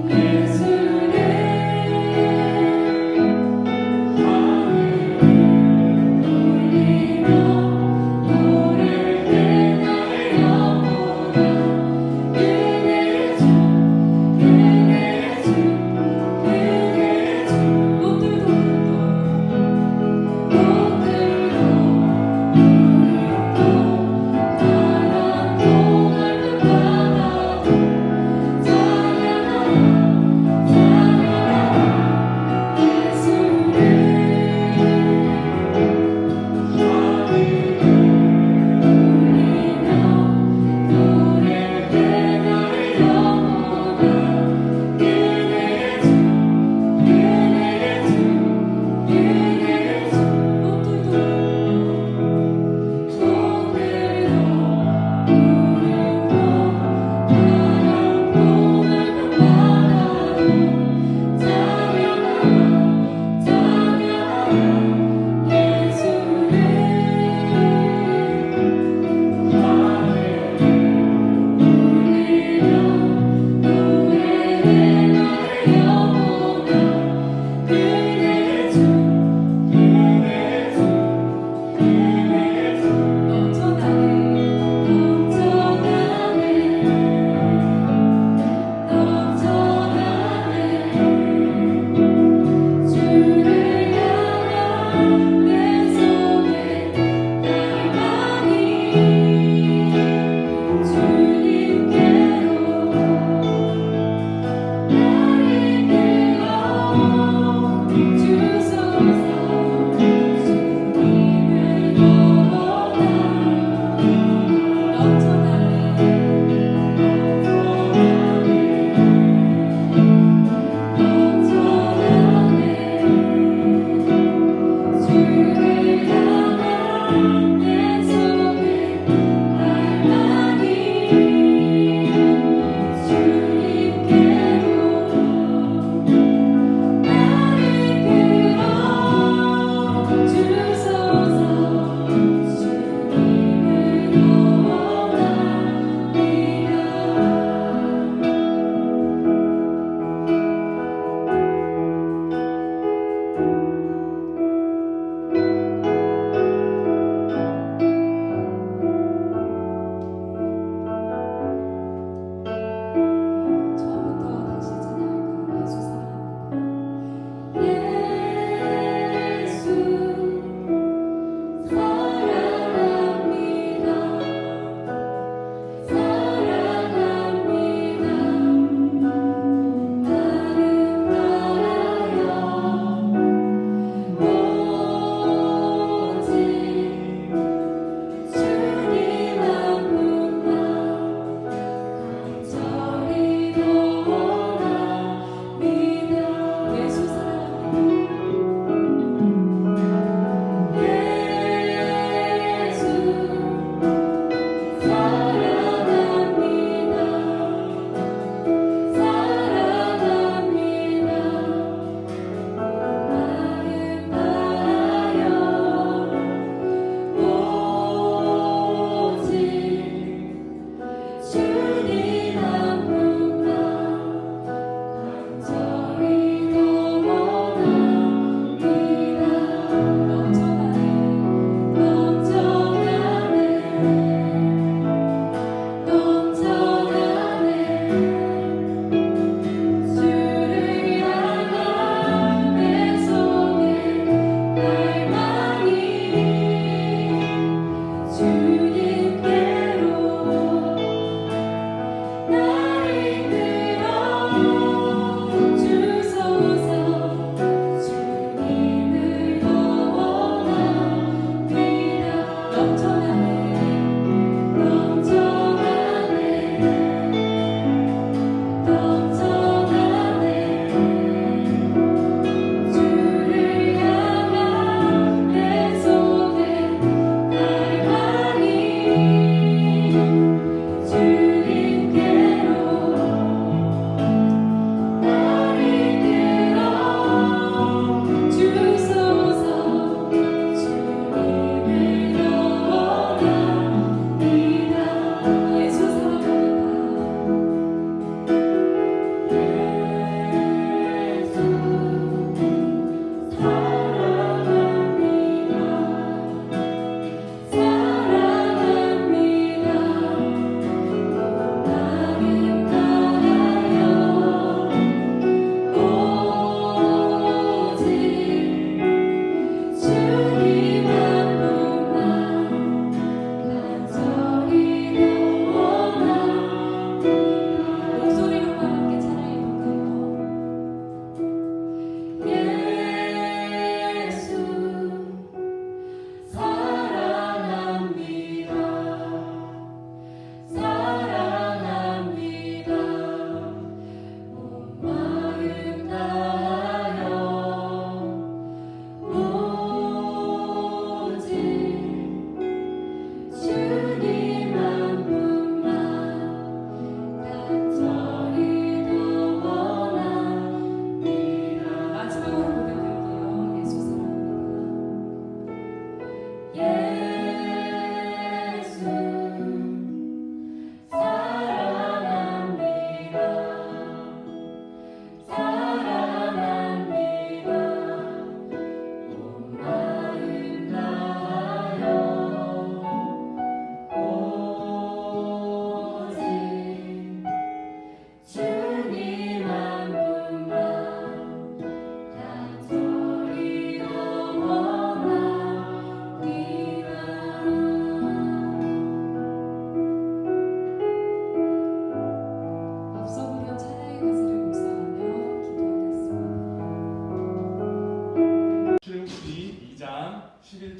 예수를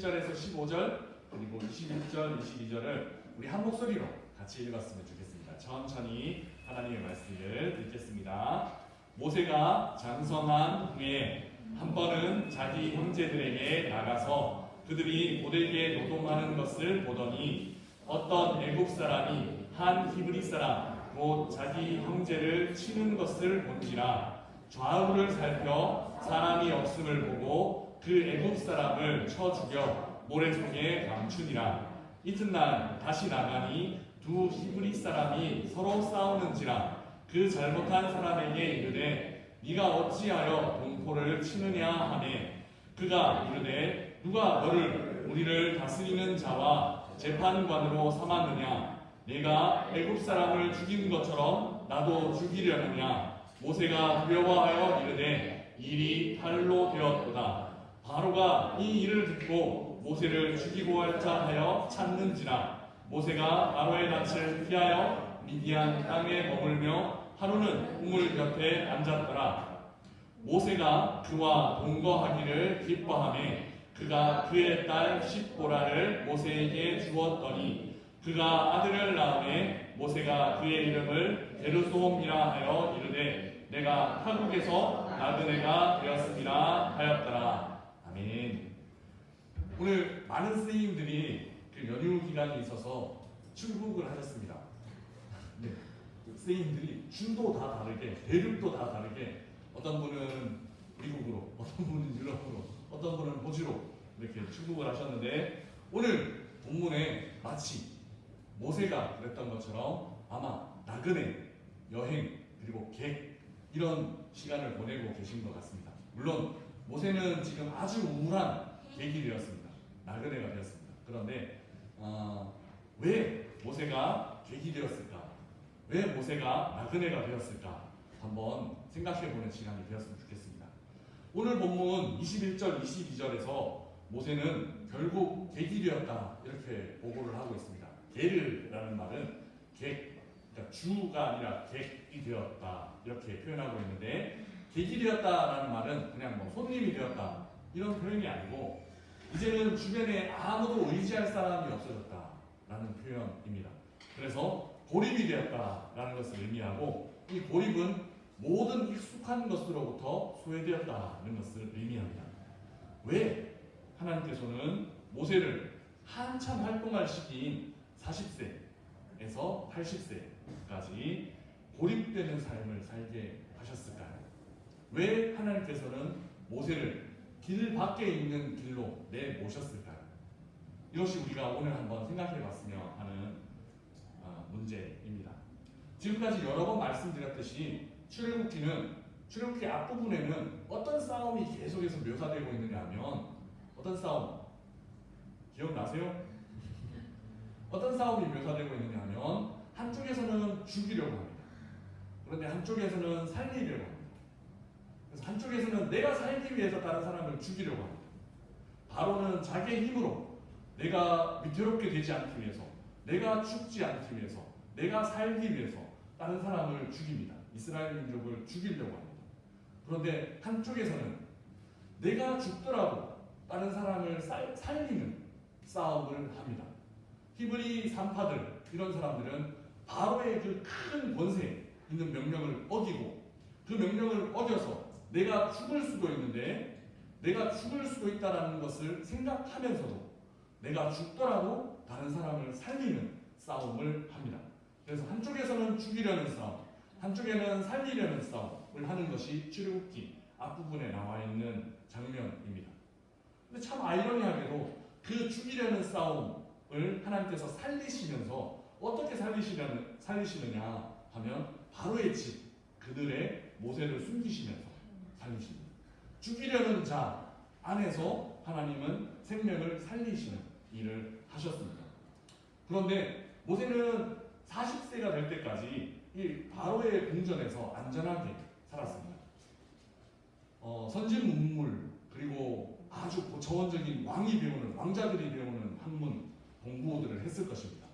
11절에서 15절 그리고 21절, 22절을 우리 한 목소리로 같이 읽었으면 좋겠습니다. 천천히 하나님의 말씀을 읽겠습니다. 모세가 장성한 후에 한 번은 자기 형제들에게 나가서 그들이 고되게 노동하는 것을 보더니 어떤 애국 사람이 한 히브리 사람 곧 자기 형제를 치는 것을 본지라 좌우를 살펴 사람이 없음을 보고 그 애국 사람을 쳐 죽여 모래속에 감추니라. 이튿날 다시 나가니 두 히브리 사람이 서로 싸우는지라 그 잘못한 사람에게 이르되 네가 어찌하여 동포를 치느냐 하매 그가 이르되 누가 너를 우리를 다스리는 자와 재판관으로 삼았느냐 내가 애굽 사람을 죽인 것처럼 나도 죽이려느냐. 모세가 두려워하여 이르되 일이 탈로 되었도다. 바로가 이 일을 듣고 모세를 죽이고 할자 하여 찾는지라. 모세가 바로의 낯을 피하여 미디안 땅에 머물며 하루는 우물 곁에 앉았더라. 모세가 그와 동거하기를 기뻐하매 그가 그의 딸 십보라를 모세에게 주었더니 그가 아들을 낳음에 모세가 그의 이름을 게르솜이라 하여 이르되 내가 타국에서 낳은 애가 되었습니다 하였더라. 아멘. 오늘 많은 선생님들이 그 연휴 기간이 있어서 출국을 하셨습니다. 네. 선생님들이 주도 다 다르게, 대륙도 다 다르게, 어떤 분은 미국으로, 어떤 분은 유럽으로, 어떤 분은 호주로 이렇게 출국을 하셨는데 오늘 본문에 마치 모세가 그랬던 것처럼 아마 나그네, 여행, 그리고 객 이런 시간을 보내고 계신 것 같습니다. 물론 모세는 지금 아주 우울한 객이 되었습니다. 나그네가 되었습니다. 그런데 왜 모세가 객이 되었을까? 왜 모세가 나그네가 되었을까? 한번 생각해보는 시간이 되었으면 좋겠습니다. 오늘 본문 21절, 22절에서 모세는 결국 객이 되었다 이렇게 보고를 하고 있습니다. 게르라는 말은 객, 그러니까 주가 아니라 객이 되었다 이렇게 표현하고 있는데 객이 되었다라는 말은 그냥 뭐 손님이 되었다 이런 표현이 아니고 이제는 주변에 아무도 의지할 사람이 없어졌다라는 표현입니다. 그래서 고립이 되었다라는 것을 의미하고 이 고립은 모든 익숙한 것으로부터 소외되었다는 것을 의미합니다. 왜 하나님께서는 모세를 한참 활동할 시기인 40세에서 80세까지 고립되는 삶을 살게 하셨을까요? 왜 하나님께서는 모세를 길 밖에 있는 길로 내모셨을까요? 이것이 우리가 오늘 한번 생각해 봤으면 하는 문제입니다. 지금까지 여러 번 말씀드렸듯이 출애굽기 앞부분에는 어떤 싸움이 계속해서 묘사되고 있느냐 하면 어떤 싸움? 기억나세요? 어떤 싸움이 묘사되고 있느냐 하면 한쪽에서는 죽이려고 합니다. 그런데 한쪽에서는 살리려고 합니다. 그래서 한쪽에서는 내가 살기 위해서 다른 사람을 죽이려고 합니다. 바로는 자기의 힘으로 내가 위태롭게 되지 않기 위해서, 내가 죽지 않기 위해서, 내가 살기 위해서 다른 사람을 죽입니다. 이스라엘 민족을 죽이려고 합니다. 그런데 한쪽에서는 내가 죽더라도 다른 사람을 살리는 싸움을 합니다. 히브리 산파들 이런 사람들은 바로의 그 큰 권세 있는 명령을 어기고 그 명령을 어겨서 내가 죽을 수도 있는데 내가 죽을 수도 있다는 것을 생각하면서도 내가 죽더라도 다른 사람을 살리는 싸움을 합니다. 그래서 한쪽에서는 죽이려는 싸움, 한쪽에는 살리려는 싸움을 하는 것이 출애굽기 앞부분에 나와 있는 장면입니다. 근데 참 아이러니하게도 그 죽이려는 싸움을 하나님께서 살리시면서 어떻게 살리시느냐 하면 바로의 집, 그들의 모세를 숨기시면서 살리십니다. 죽이려는 자 안에서 하나님은 생명을 살리시는 일을 하셨습니다. 그런데 모세는 40세가 될 때까지 이 바로의 궁전에서 안전하게 살았습니다. 선진문물 그리고 아주 고차원적인 왕자들이 배우는 학문 공부들을 했을 것입니다.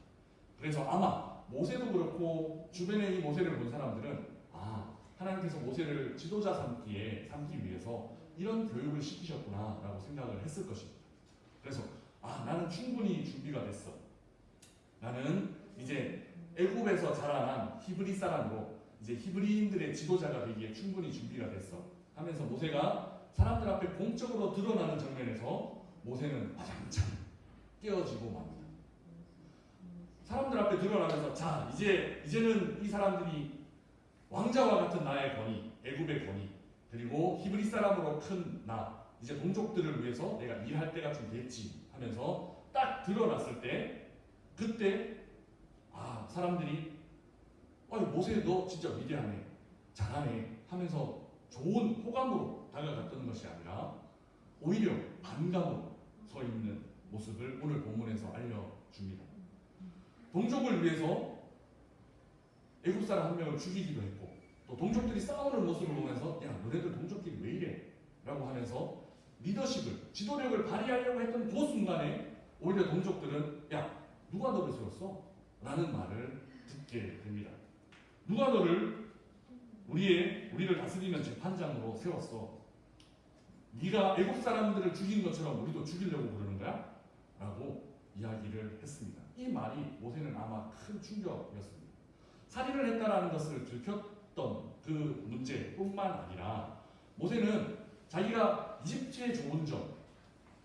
그래서 아마 모세도 그렇고 주변에 이 모세를 본 사람들은 하나님께서 모세를 지도자 삼기 위해서 이런 교육을 시키셨구나 라고 생각을 했을 것입니다. 그래서 아, 나는 충분히 준비가 됐어. 나는 이제 애굽에서 자라난 히브리 사람으로 이제 히브리인들의 지도자가 되기에 충분히 준비가 됐어 하면서 모세가 사람들 앞에 공적으로 드러나는 장면에서 모세는 와장창 깨어지고 맙니다. 사람들 앞에 드러나면서 자, 이제는 이 사람들이 왕자와 같은 나의 권위, 애굽의 권위, 그리고 히브리 사람으로 큰 나, 이제 동족들을 위해서 내가 일할 때가 좀 됐지 하면서 딱 드러났을 때, 그때 아, 사람들이 모세 너 진짜 위대하네, 잘하네 하면서 좋은 호감으로 다가갔던 것이 아니라 오히려 반감으로 서 있는 모습을 오늘 본문에서 알려줍니다. 동족을 위해서 애굽 사람 한 명을 죽이기도 했고, 또 동족들이 싸우는 모습을 보면서 야, 너네들 동족끼리 왜 이래? 라고 하면서 리더십을, 지도력을 발휘하려고 했던 그 순간에 오히려 동족들은 야, 누가 너를 세웠어? 라는 말을 듣게 됩니다. 누가 너를 우리를 다스리는 재판장으로 세웠어? 네가 애국 사람들을 죽인 것처럼 우리도 죽이려고 그러는 거야? 라고 이야기를 했습니다. 이 말이 모세는 아마 큰 충격이었습니다. 살인을 했다라는 것을 들켰던 그 문제뿐만 아니라 모세는 자기가 이집트의 좋은 점,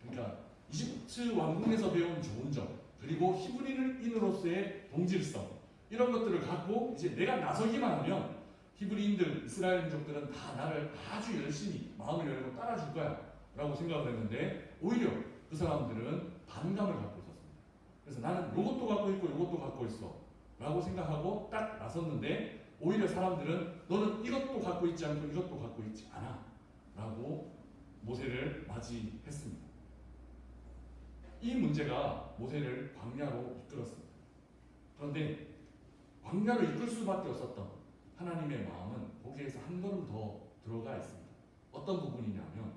그러니까 이집트 왕궁에서 배운 좋은 점, 그리고 히브리인으로서의 동질성, 이런 것들을 갖고 이제 내가 나서기만 하면 히브리인들, 이스라엘 민족들은 다 나를 아주 열심히 마음을 열고 따라줄 거야 라고 생각을 했는데 오히려 그 사람들은 반감을 갖고 있었습니다. 그래서 나는 이것도 갖고 있고 이것도 갖고 있어 라고 생각하고 딱 나섰는데 오히려 사람들은 너는 이것도 갖고 있지 않고 이것도 갖고 있지 않아 라고 모세를 맞이했습니다. 이 문제가 모세를 광야로 이끌었습니다. 그런데 광야로 이끌 수밖에 없었던 하나님의 마음은 거기에서 한 걸음 더 들어가 있습니다. 어떤 부분이냐면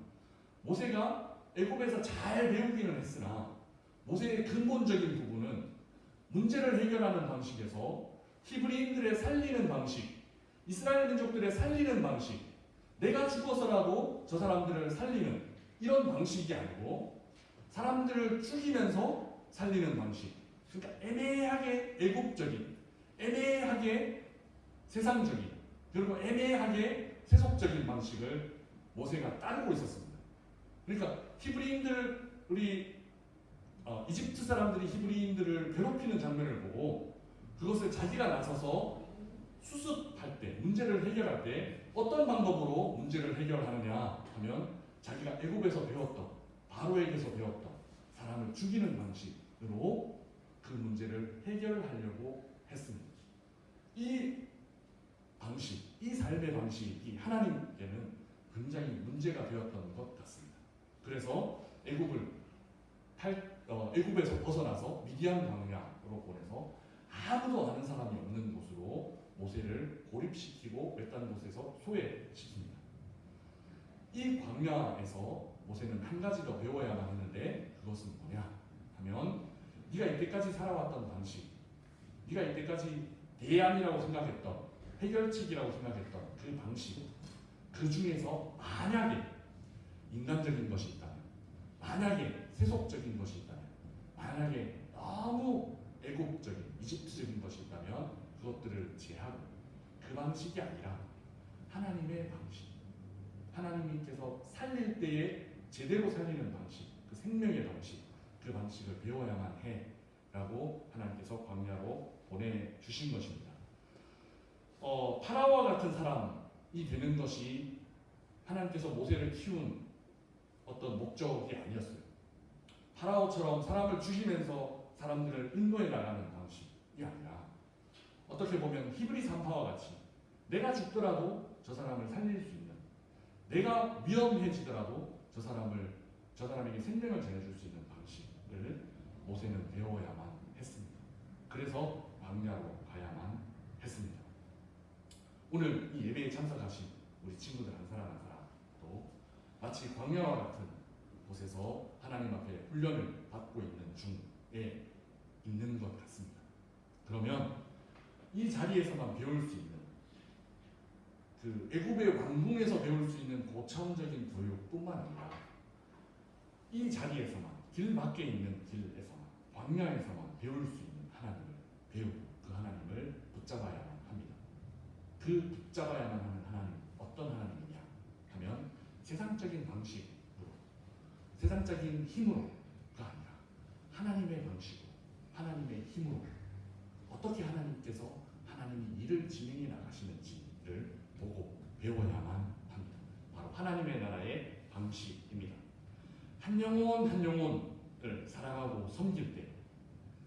모세가 애굽에서 잘 배우기는 했으나 모세의 근본적인 부분은 문제를 해결하는 방식에서 히브리인들의 살리는 방식, 이스라엘 민족들의 살리는 방식, 내가 죽어서라도 저 사람들을 살리는 이런 방식이 아니고 사람들을 죽이면서 살리는 방식, 그러니까 애매하게 애국적인, 애매하게 세상적인, 그리고 애매하게 세속적인 방식을 모세가 따르고 있었습니다. 그러니까 히브리인들, 이집트 사람들이 히브리인들을 괴롭히는 장면을 보고 그것을 자기가 나서서 수습할 때, 문제를 해결할 때 어떤 방법으로 문제를 해결하느냐 하면 자기가 애굽에서 배웠던, 바로에게서 배웠던 사람을 죽이는 방식으로 그 문제를 해결하려고 했습니다. 이 방식, 이 삶의 방식이 하나님께는 굉장히 문제가 되었던 것 같습니다. 그래서 애굽에서 벗어나서 미디안 광야로 보내서 아무도 아는 사람이 없는 곳으로 모세를 고립시키고 외딴 곳에서 소외시킵니다. 이 광야에서 모세는 한 가지 더 배워야만 했는데 그것은 뭐냐 하면 네가 이때까지 살아왔던 방식, 네가 이때까지 대안이라고 생각했던, 해결책이라고 생각했던 그 방식, 그 중에서 만약에 인간적인 것이 있다면, 만약에 세속적인 것이 있다면, 만약에 너무 애국적인, 이집트적인 것이 있다면 그것들을 제하고 그 방식이 아니라 하나님의 방식, 하나님께서 살릴 때에 제대로 살리는 방식, 그 생명의 방식, 그 방식을 배워야만 해 라고 하나님께서 광야로 보내주신 것입니다. 파라오와 같은 사람이 되는 것이 하나님께서 모세를 키운 어떤 목적이 아니었어요. 파라오처럼 사람을 죽이면서 사람들을 인도해 나가는 방식이 아니라 어떻게 보면 히브리 산파와 같이 내가 죽더라도 저 사람을 살릴 수 있는, 내가 위험해지더라도 저 사람에게 생명을 전해줄 수 있는 방식을 모세는 배워야만 했습니다. 그래서 광야로 가야만 했습니다. 오늘 이 예배에 참석하신 우리 친구들 한 사람 한 사람도 마치 광야와 같은 곳에서 하나님 앞에 훈련을 받고 있는 중에 있는 것 같습니다. 그러면 이 자리에서만 배울 수 있는, 그 애굽의 왕궁에서 배울 수 있는 고차원적인 교육뿐만 아니라 이 자리에서만 길 밖에 있는 길에서만, 광야에서만 배울 수 있는 하나님을 배우고 그 하나님을 붙잡아야만 합니다. 그 붙잡아야만 하는 하나님, 어떤 하나님이냐 하면 세상적인 방식으로, 세상적인 힘으로가 아니라 하나님의 방식으로, 하나님의 힘으로 어떻게 하나님께서 하나님이 일을 진행해 나가시는지를 보고 배워야만 합니다. 바로 하나님의 나라의 방식입니다. 한 영혼 한 영혼을 사랑하고 섬길 때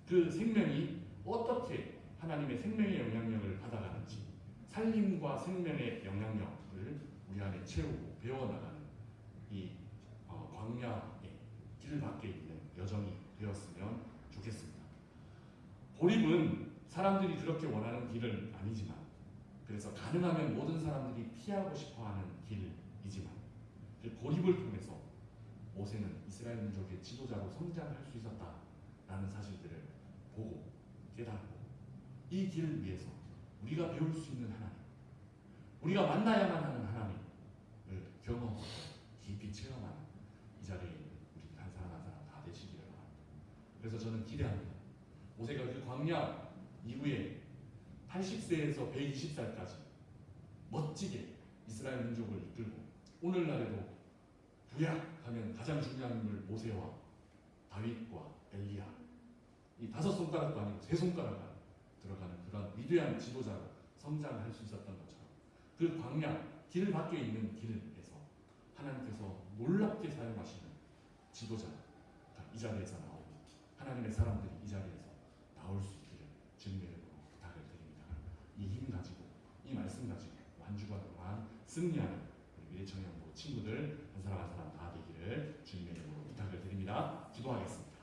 그 생명이 어떻게 하나님의 생명의 영향력을 받아가는지, 살림과 생명의 영향력을 우리 안에 채우고 배워나가는 이 광야의 길 밖에 있는 여정이 되었으면 좋겠습니다. 고립은 사람들이 그렇게 원하는 길은 아니지만, 그래서 가능하면 모든 사람들이 피하고 싶어하는 길이지만, 그 고립을 통해서 모세는 이스라엘 민족의 지도자로 성장할 수 있었다라는 사실들을 보고 깨닫고 이 길 위에서 우리가 배울 수 있는 하나님, 우리가 만나야만 하는 하나님을 경험하고 깊이 체험하는 이 자리에 있는 우리 한 사람 한 사람 다 되시기를 바랍니다. 그래서 저는 기대합니다. 모세가 그 광야 이후에 80세에서 120살까지 멋지게 이스라엘 민족을 이끌고, 오늘날에도 구약하면 가장 중요한 인물 모세와 다윗과 엘리야, 이 5손가락도 아니고 3손가락 들어가는 그런 위대한 지도자로 성장할 수 있었던 것처럼, 그 광야 길 밖에 있는 길에서 하나님께서 놀랍게 사용하시는 지도자가 이 자리에서 나오고 하나님의 사람들이 이 자리에서 나올 수 있기를 주님의 이름으로 부탁을 드립니다. 이 힘 가지고, 이 말씀 가지고 한 주간 동안 승리하는 우리 미래청년부 친구들 한 사람 한 사람 다 되기를 주님의 이름으로 부탁을 드립니다. 기도하겠습니다.